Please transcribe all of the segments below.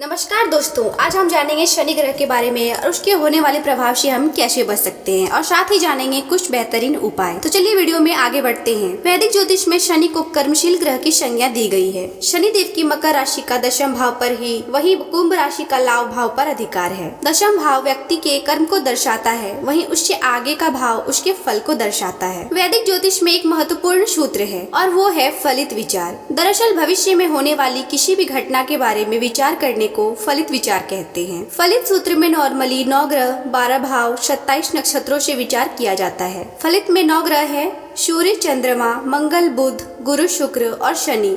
नमस्कार दोस्तों, आज हम जानेंगे शनि ग्रह के बारे में और उसके होने वाले प्रभाव से हम कैसे बच सकते हैं और साथ ही जानेंगे कुछ बेहतरीन उपाय। तो चलिए वीडियो में आगे बढ़ते हैं। वैदिक ज्योतिष में शनि को कर्मशील ग्रह की संज्ञा दी गई है। शनि देव की मकर राशि का दशम भाव पर ही वही कुंभ राशि का लाभ भाव पर अधिकार है। दशम भाव व्यक्ति के कर्म को दर्शाता है, वहीं उससे आगे का भाव उसके फल को दर्शाता है। वैदिक ज्योतिष में एक महत्वपूर्ण सूत्र है और वो है फलित विचार। दरअसल भविष्य में होने वाली किसी भी घटना के बारे में विचार करने को फलित विचार कहते हैं। फलित सूत्र में नॉर्मली 9 ग्रह, 12 भाव, 27 नक्षत्रों से विचार किया जाता है। फलित में 9 ग्रह है सूर्य, चंद्रमा, मंगल, बुध, गुरु, शुक्र और शनि।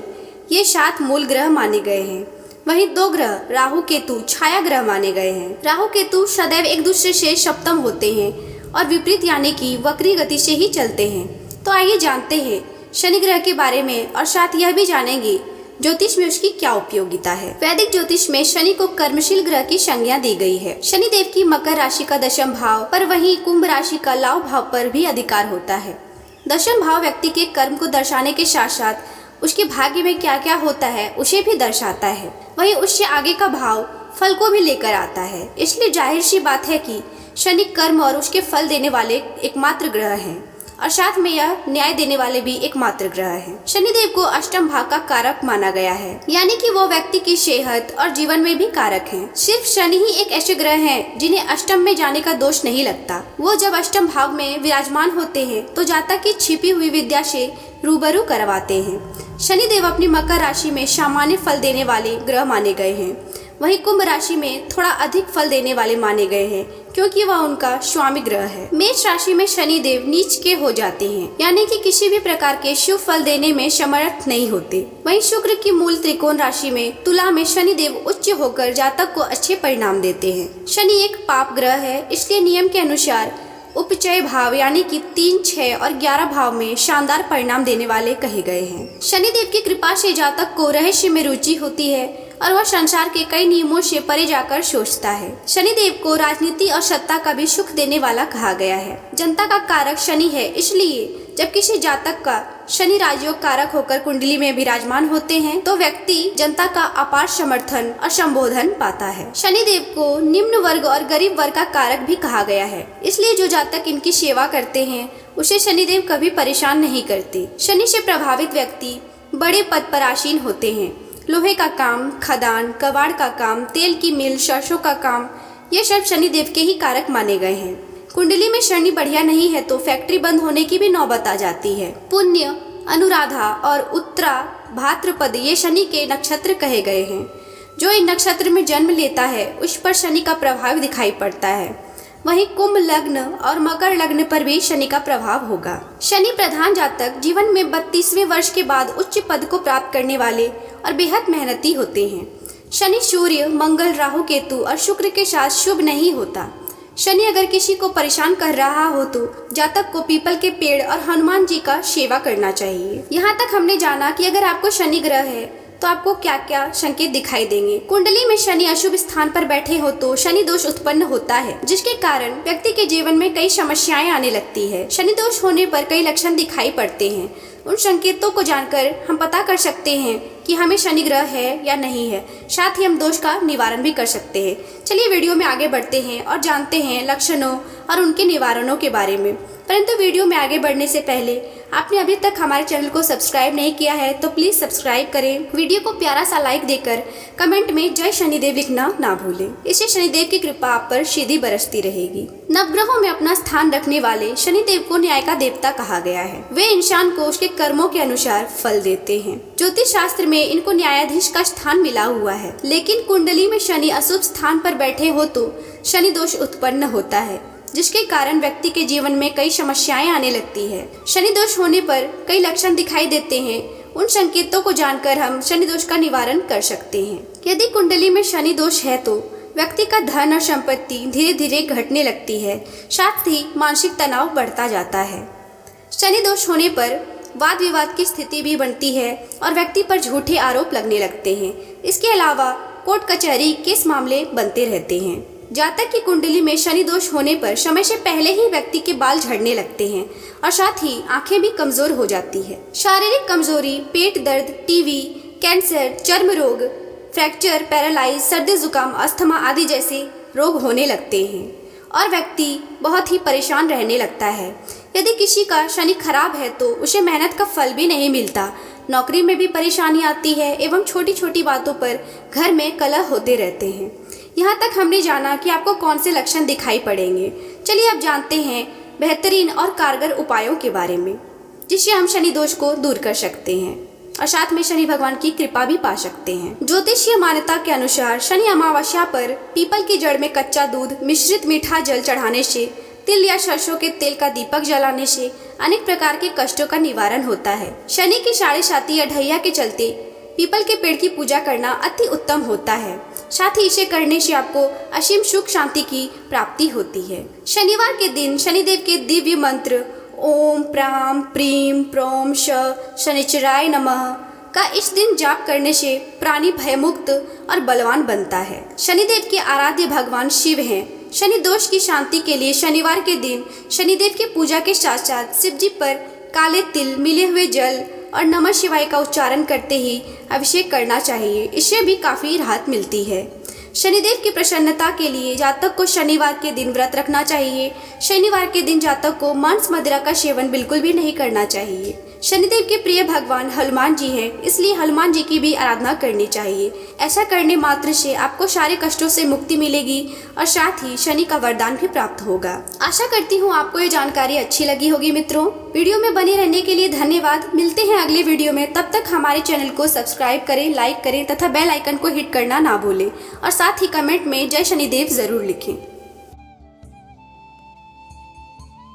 ये 7 मूल ग्रह माने गए हैं। वहीं 2 ग्रह राहु, केतु छाया ग्रह माने गए हैं। राहु, केतु सदैव एक दूसरे से सप्तम होते हैं और विपरीत यानी कि वक्री गति से ही चलते हैं। तो आइए जानते हैं शनि ग्रह के बारे में और साथ यह भी जानेंगे ज्योतिष में उसकी क्या उपयोगिता है। वैदिक ज्योतिष में शनि को कर्मशील ग्रह की संज्ञा दी गई है। शनि देव की मकर राशि का दशम भाव पर वहीं कुंभ राशि का लाभ भाव पर भी अधिकार होता है। दशम भाव व्यक्ति के कर्म को दर्शाने के साथ साथ उसके भाग्य में क्या क्या होता है उसे भी दर्शाता है। वहीं उससे आगे का भाव फल को भी लेकर आता है। इसलिए जाहिर सी बात है कि शनि कर्म और उसके फल देने वाले एकमात्र ग्रह हैं और साथ में यह न्याय देने वाले भी एकमात्र ग्रह हैं। शनिदेव को अष्टम भाव का कारक माना गया है, यानी कि वो व्यक्ति की सेहत और जीवन में भी कारक हैं। सिर्फ शनि ही एक ऐसे ग्रह हैं जिन्हें अष्टम में जाने का दोष नहीं लगता। वो जब अष्टम भाव में विराजमान होते हैं तो जातक की छिपी हुई विद्या से रूबरू करवाते हैं। शनिदेव अपनी मकर राशि में सामान्य फल देने वाले ग्रह माने गए हैं, वहीं कुंभ राशि में थोड़ा अधिक फल देने वाले माने गए हैं क्योंकि वह उनका स्वामी ग्रह है। मेष राशि में शनि देव नीच के हो जाते हैं, यानी कि किसी भी प्रकार के शुभ फल देने में समर्थ नहीं होते। वहीं शुक्र की मूल त्रिकोण राशि में तुला में शनि देव उच्च होकर जातक को अच्छे परिणाम देते हैं। शनि एक पाप ग्रह है, इसलिए नियम के अनुसार उपचय भाव यानी कि 3, 6 और 11 भाव में शानदार परिणाम देने वाले कहे गए हैं। शनिदेव की कृपा से जातक को रहस्य में रुचि होती है और वह संसार के कई नियमों से परे जाकर सोचता है। शनिदेव को राजनीति और सत्ता का भी सुख देने वाला कहा गया है। जनता का कारक शनि है, इसलिए जब किसी जातक का शनि राजयोग कारक होकर कुंडली में विराजमान होते हैं तो व्यक्ति जनता का अपार समर्थन और संबोधन पाता है। शनिदेव को निम्न वर्ग और गरीब वर्ग का कारक भी कहा गया है, इसलिए जो जातक इनकी सेवा करते हैं उसे शनिदेव कभी परेशान नहीं करते। शनि से प्रभावित व्यक्ति बड़े पद पर आसीन होते हैं। लोहे का काम, खदान, कबाड़ का काम, तेल की मिल, सरसों का काम, ये सब शनिदेव के ही कारक माने गए हैं। कुंडली में शनि बढ़िया नहीं है तो फैक्ट्री बंद होने की भी नौबत आ जाती है। पुण्य, अनुराधा और उत्तरा भाद्रपद ये शनि के नक्षत्र कहे गए हैं। जो इन नक्षत्र में जन्म लेता है उस पर शनि का प्रभाव दिखाई पड़ता है। वहीं कुंभ लग्न और मकर लग्न पर भी शनि का प्रभाव होगा। शनि प्रधान जातक जीवन में 32वें वर्ष के बाद उच्च पद को प्राप्त करने वाले और बेहद मेहनती होते हैं। शनि सूर्य, मंगल, राहु, केतु और शुक्र के साथ शुभ नहीं होता। शनि अगर किसी को परेशान कर रहा हो तो जातक को पीपल के पेड़ और हनुमान जी का सेवा करना चाहिए। यहाँ तक हमने जाना कि अगर आपको शनि ग्रह है तो आपको क्या क्या संकेत दिखाई देंगे। कुंडली में शनि अशुभ स्थान पर बैठे हो तो शनि दोष उत्पन्न होता है, जिसके कारण व्यक्ति के जीवन में कई समस्याएं आने लगती है। शनि दोष होने पर कई लक्षण दिखाई पड़ते हैं। उन संकेतों को जानकर हम पता कर सकते हैं कि हमें शनि ग्रह है या नहीं है, साथ ही हम दोष का निवारण भी कर सकते हैं। चलिए वीडियो में आगे बढ़ते हैं और जानते हैं लक्षणों और उनके निवारणों के बारे में। परंतु वीडियो में आगे बढ़ने से पहले आपने अभी तक हमारे चैनल को सब्सक्राइब नहीं किया है तो प्लीज सब्सक्राइब करें। वीडियो को प्यारा सा लाइक देकर कमेंट में जय शनिदेव लिखना ना भूलें। इससे शनिदेव की कृपा आप पर सीधी बरसती रहेगी। नवग्रहों में अपना स्थान रखने वाले शनिदेव को न्याय का देवता कहा गया है। वे इंसान को उसके कर्मों के अनुसार फल देते हैं। ज्योतिष शास्त्र में इनको न्यायाधीश का स्थान मिला हुआ है, लेकिन कुंडली में शनि अशुभ स्थान पर बैठे हो तो शनि दोष उत्पन्न होता है, जिसके कारण व्यक्ति के जीवन में कई समस्याएं आने लगती है। शनि दोष होने पर कई लक्षण दिखाई देते हैं। उन संकेतों को जानकर हम शनि दोष का निवारण कर सकते हैं। यदि कुंडली में शनि दोष है तो व्यक्ति का धन और संपत्ति धीरे धीरे घटने लगती है, साथ ही मानसिक तनाव बढ़ता जाता है। शनि दोष होने पर वाद विवाद की स्थिति भी बनती है और व्यक्ति पर झूठे आरोप लगने लगते हैं। इसके अलावा कोर्ट कचहरी केस मामले बनते रहते हैं। जातक की कुंडली में शनि दोष होने पर समय से पहले ही व्यक्ति के बाल झड़ने लगते हैं और साथ ही आंखें भी कमजोर हो जाती है। शारीरिक कमजोरी, पेट दर्द, टीबी, कैंसर, चर्म रोग, फ्रैक्चर, पैरालाइज, सर्दी जुकाम, अस्थमा आदि जैसे रोग होने लगते हैं और व्यक्ति बहुत ही परेशान रहने लगता है। यदि किसी का शनि खराब है तो उसे मेहनत का फल भी नहीं मिलता, नौकरी में भी परेशानी आती है एवं छोटी छोटी बातों पर घर में कलह होते रहते हैं। यहाँ तक हमने जाना कि आपको कौन से लक्षण दिखाई पड़ेंगे। चलिए अब जानते हैं बेहतरीन और कारगर उपायों के बारे में, जिससे हम शनि दोष को दूर कर सकते हैं और साथ में शनि भगवान की कृपा भी पा सकते हैं। ज्योतिषीय मान्यता के अनुसार शनि अमावस्या पर पीपल की जड़ में कच्चा दूध मिश्रित मीठा जल चढ़ाने से, तिल या सरसों के तेल का दीपक जलाने से अनेक प्रकार के कष्टों का निवारण होता है। शनि की साढ़े साती या ढैया के चलते पीपल के पेड़ की पूजा करना अति उत्तम होता है। साथ ही इसे करने से आपको असीम सुख शांति की प्राप्ति होती है। शनिवार के दिन शनिदेव के दिव्य मंत्र ओम प्राम प्रीम प्रोम शनिचराय नमः का इस दिन जाप करने से प्राणी भयमुक्त और बलवान बनता है। शनिदेव के आराध्य भगवान शिव हैं। शनि दोष की शांति के लिए शनिवार के दिन शनिदेव की पूजा के साथ साथ शिव जी पर काले तिल, मिले हुए जल और नमः शिवाय का उच्चारण करते ही अभिषेक करना चाहिए। इससे भी काफ़ी राहत मिलती है। शनिदेव की प्रसन्नता के लिए जातक को शनिवार के दिन व्रत रखना चाहिए। शनिवार के दिन जातक को मांस मदिरा का सेवन बिल्कुल भी नहीं करना चाहिए। शनिदेव के प्रिय भगवान हनुमान जी हैं, इसलिए हनुमान जी की भी आराधना करनी चाहिए। ऐसा करने मात्र से आपको सारे कष्टों से मुक्ति मिलेगी और साथ ही शनि का वरदान भी प्राप्त होगा। आशा करती हूँ आपको ये जानकारी अच्छी लगी होगी। मित्रों, वीडियो में बने रहने के लिए धन्यवाद। मिलते हैं अगले वीडियो में, तब तक हमारे चैनल को सब्सक्राइब करें, लाइक करें तथा बेल आइकन को हिट करना ना भूलें और साथ ही कमेंट में जय शनिदेव जरूर लिखें।